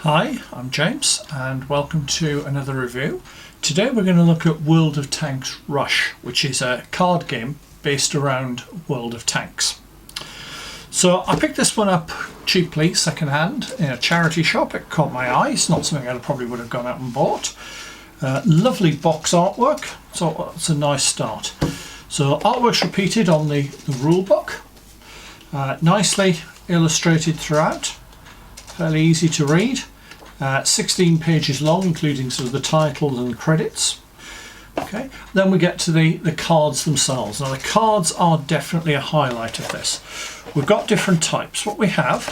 Hi, I'm James and welcome to another review. Today we're going to look at World of Tanks Rush, which is a card game based around World of Tanks. So I picked this one up cheaply, second-hand, in a charity shop. It caught my eye. It's not something I probably would have gone out and bought. Lovely box artwork, so it's a nice start. So artwork's repeated on the rule book, nicely illustrated throughout, fairly easy to read. 16 pages long, including sort of the titles and credits. Okay, then we get to the cards themselves. Now the cards are definitely a highlight of this. We've got different types. What we have,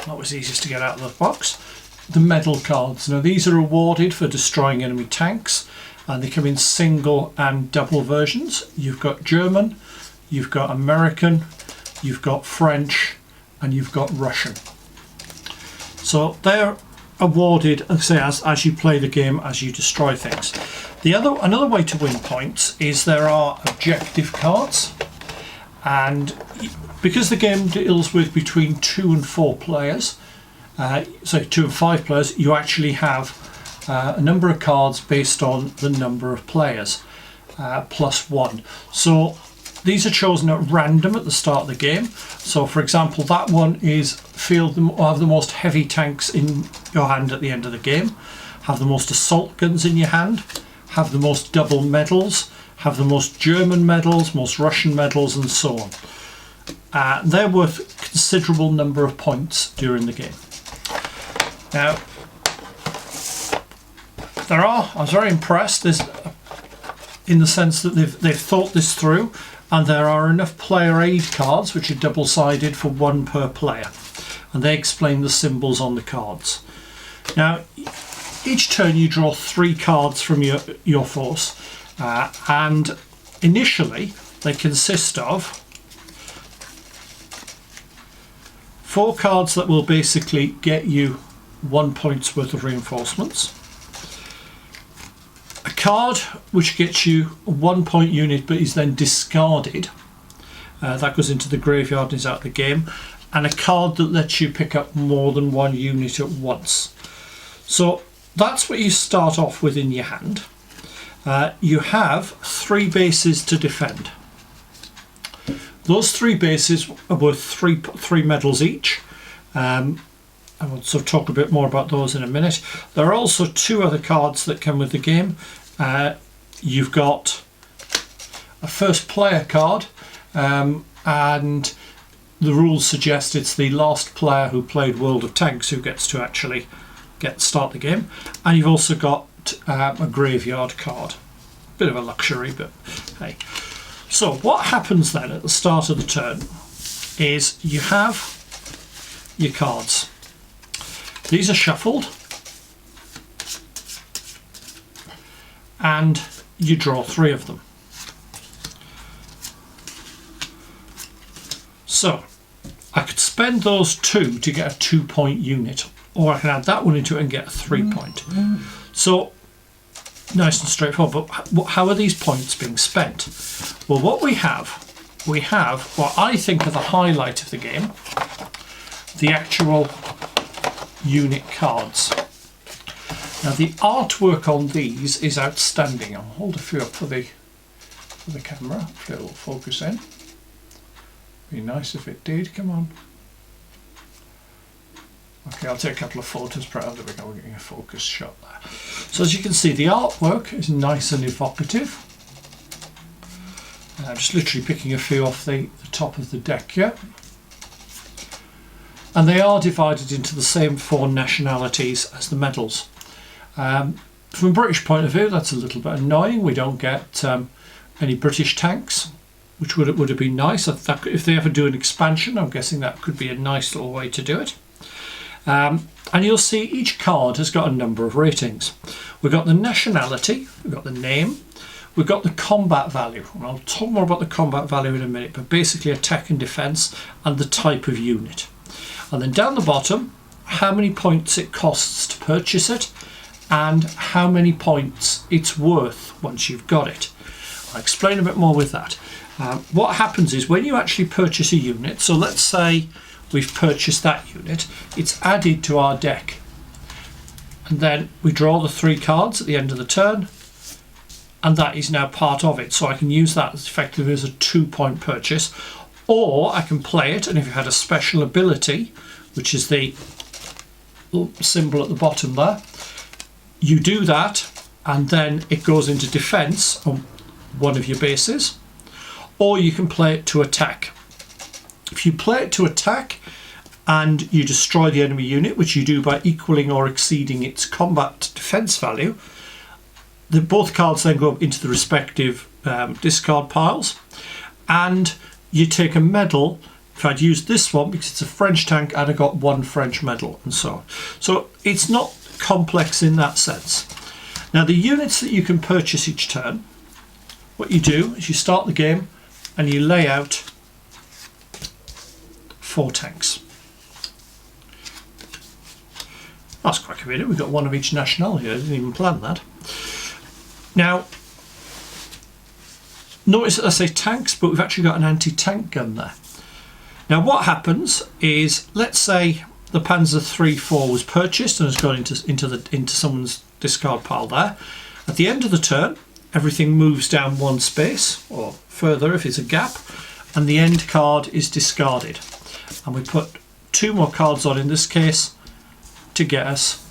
that was easiest to get out of the box, the medal cards. Now these are awarded for destroying enemy tanks, and they come in single and double versions. You've got German, you've got American, you've got French, and you've got Russian. So they're awarded, say, as you play the game, as you destroy things. Another way to win points is there are objective cards, and because the game deals with between 2 and 4 players, so 2 and 5 players, you actually have a number of cards based on the number of players, plus 1. So these are chosen at random at the start of the game. So for example, that one is have the most heavy tanks in your hand at the end of the game, have the most assault guns in your hand, have the most double medals, have the most German medals, most Russian medals, and so on. They're worth a considerable number of points during the game. Now, I was very impressed in the sense that they've thought this through, and there are enough player aid cards which are double-sided for 1 per player, and they explain the symbols on the cards. Now each turn you draw 3 cards from your force, and initially they consist of 4 cards that will basically get you 1 point's worth of reinforcements, a card which gets you a 1 point unit but is then discarded, that goes into the graveyard and is out of the game, and a card that lets you pick up more than 1 unit at once. So that's what you start off with in your hand. You have 3 bases to defend. Those 3 bases are worth 3 medals each. I will sort of talk a bit more about those in a minute. There are also 2 other cards that come with the game. You've got a first player card, and the rules suggest it's the last player who played World of Tanks who gets to actually start the game. And you've also got a graveyard card. Bit of a luxury, but hey. So what happens then at the start of the turn is you have your cards. These are shuffled, and you draw 3 of them. So I could spend those 2 to get a 2 point unit, or I can add that one into it and get a 3 point. So nice and straightforward. But how are these points being spent? Well, what we have what I think are the highlight of the game, the actual unit cards. Now the artwork on these is outstanding. I'll hold a few up for the camera. Hopefully it will focus in. Be nice if it did. Come on. Okay, I'll take a couple of photos. There we go. We're getting a focus shot there. So as you can see, the artwork is nice and evocative. I'm just literally picking a few off the top of the deck here. And they are divided into the same 4 nationalities as the medals. From a British point of view, that's a little bit annoying. We don't get any British tanks, which would have been nice. If they ever do an expansion, I'm guessing that could be a nice little way to do it. And you'll see each card has got a number of ratings. We've got the nationality, we've got the name, we've got the combat value. And I'll talk more about the combat value in a minute, but basically attack and defense and the type of unit. And then down the bottom, how many points it costs to purchase it, and how many points it's worth once you've got it. I'll explain a bit more with that. What happens is when you actually purchase a unit, so let's say we've purchased that unit, it's added to our deck. And then we draw the 3 cards at the end of the turn, and that is now part of it. So I can use that as effectively as a 2-point purchase, or I can play it, and if you had a special ability, which is the symbol at the bottom there, you do that, and then it goes into defense on one of your bases, or you can play it to attack. If you play it to attack and you destroy the enemy unit, which you do by equaling or exceeding its combat defense value, both cards then go into the respective discard piles, and you take a medal. If I'd used this one because it's a French tank, I'd have got 1 French medal, and so on. So it's not complex in that sense. Now the units that you can purchase each turn, what you do is you start the game and you lay out 4 tanks. That's quite convenient. We've got 1 of each nationality. I didn't even plan that. Now, notice that I say tanks, but we've actually got an anti-tank gun there. Now what happens is, let's say the Panzer III-4 was purchased and has gone into someone's discard pile there. At the end of the turn, everything moves down 1 space, or further if it's a gap, and the end card is discarded. And we put 2 more cards on in this case to get us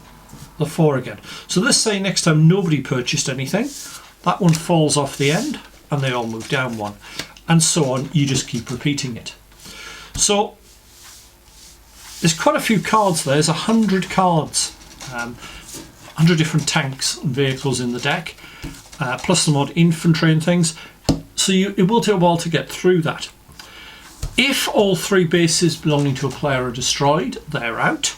the 4 again. So let's say next time nobody purchased anything, that one falls off the end and they all move down 1, and so on. You just keep repeating it. So there's quite a few cards there. There's 100 cards, 100 different tanks and vehicles in the deck, plus some odd infantry and things. So it will take a while to get through that. If all 3 bases belonging to a player are destroyed, they're out.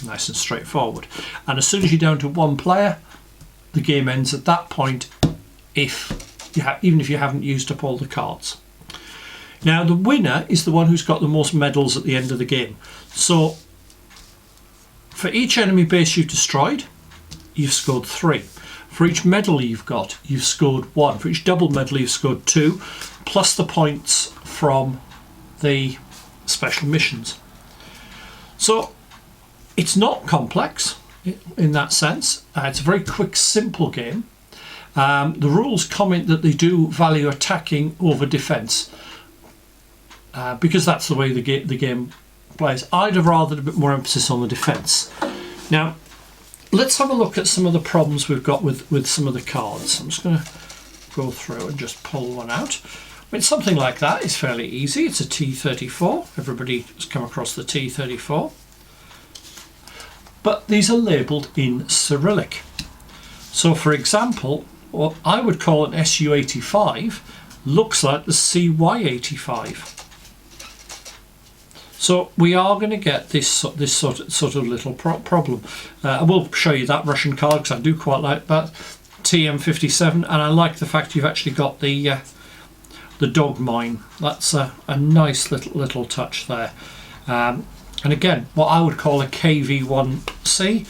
Nice and straightforward. And as soon as you're down to 1 player, the game ends at that point, even if you haven't used up all the cards. Now the winner is the one who's got the most medals at the end of the game. So for each enemy base you've destroyed, you've scored 3. For each medal you've got, you've scored 1. For each double medal you've scored 2, plus the points from the special missions. So it's not complex in that sense. It's a very quick, simple game. The rules comment that they do value attacking over defence, because that's the way the game plays. I'd have rather a bit more emphasis on the defence. Now let's have a look at some of the problems we've got with some of the cards. I'm just going to go through and just pull one out. I mean, something like that is fairly easy. It's a T-34. Everybody has come across the T-34. But these are labelled in Cyrillic. So for example, what I would call an Su-85 looks like the CY-85. So we are going to get this sort of little problem. I will show you that Russian card because I do quite like that TM57, and I like the fact you've actually got the dog mine. That's a nice little touch there. And again, what I would call a KV1C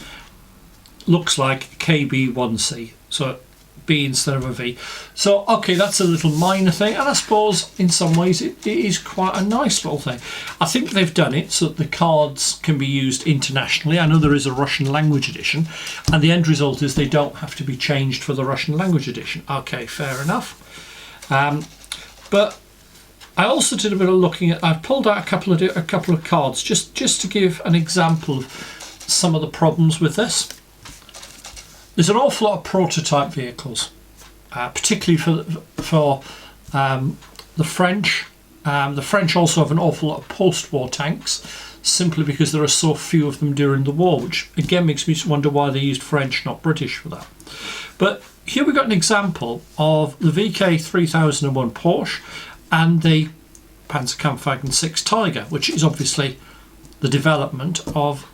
looks like KB1C. So B instead of a V. So okay, that's a little minor thing, and I suppose in some ways it is quite a nice little thing. I think they've done it so that the cards can be used internationally. I know there is a Russian language edition, and the end result is they don't have to be changed for the Russian language edition. Okay, fair enough. But I also did a bit of looking at. I've pulled out a couple of cards just to give an example of some of the problems with this. There's an awful lot of prototype vehicles, particularly for the French. The French also have an awful lot of post-war tanks, simply because there are so few of them during the war, which again makes me wonder why they used French, not British, for that. But here we've got an example of the VK 3001 Porsche and the Panzerkampfwagen 6 Tiger, which is obviously the development of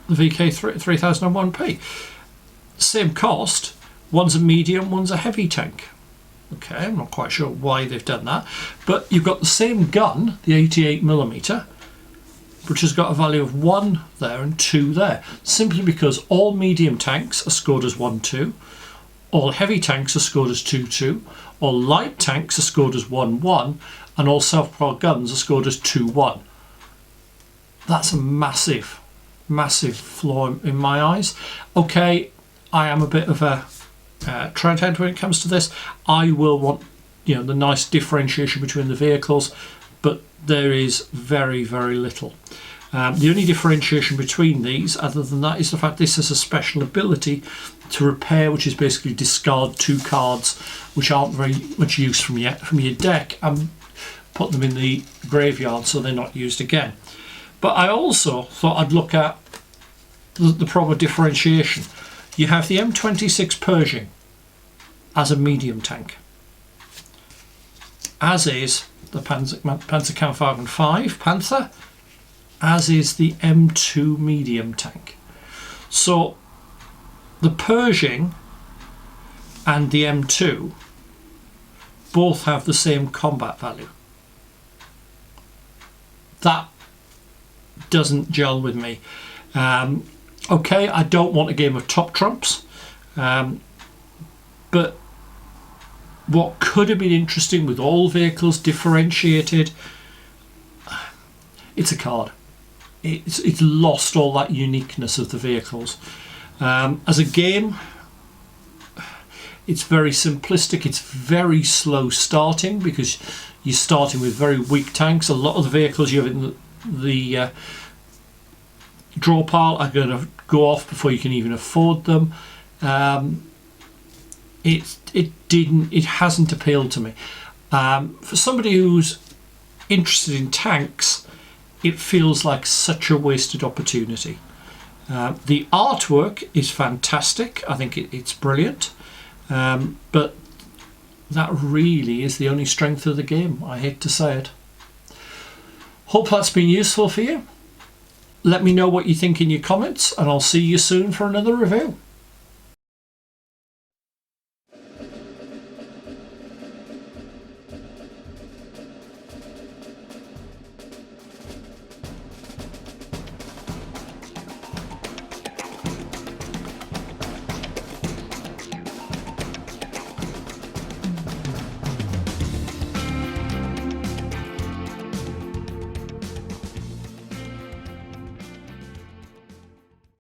the VK 3001P. Same cost, one's a medium, one's a heavy tank. Okay, I'm not quite sure why they've done that, but you've got the same gun, the 88mm, which has got a value of 1 there and 2 there, simply because all medium tanks are scored as 1-2, all heavy tanks are scored as 2-2, all light tanks are scored as 1-1, and all self-propelled guns are scored as 2-1. That's a massive, massive flaw in my eyes. Okay, I am a bit of a trendhead when it comes to this. I will want, you know, the nice differentiation between the vehicles, but there is very, very little. The only differentiation between these, other than that, is the fact this has a special ability to repair, which is basically discard 2 cards which aren't very much use from your deck and put them in the graveyard so they're not used again. But I also thought I'd look at the proper differentiation. You have the M26 Pershing as a medium tank, as is the Panzerkampfwagen 5 Panther, as is the M2 medium tank. So the Pershing and the M2 both have the same combat value. That doesn't gel with me. Okay, I don't want a game of top trumps, but what could have been interesting with all vehicles differentiated, it's a card. It's lost all that uniqueness of the vehicles. As a game, it's very simplistic. It's very slow starting because you're starting with very weak tanks. A lot of the vehicles you have in the draw pile are going to go off before you can even afford them. It hasn't appealed to me. For somebody who's interested in tanks, it feels like such a wasted opportunity. The artwork is fantastic. I think it's brilliant, but that really is the only strength of the game. I hate to say it. Hope that's been useful for you. Let me know what you think in your comments, and I'll see you soon for another review.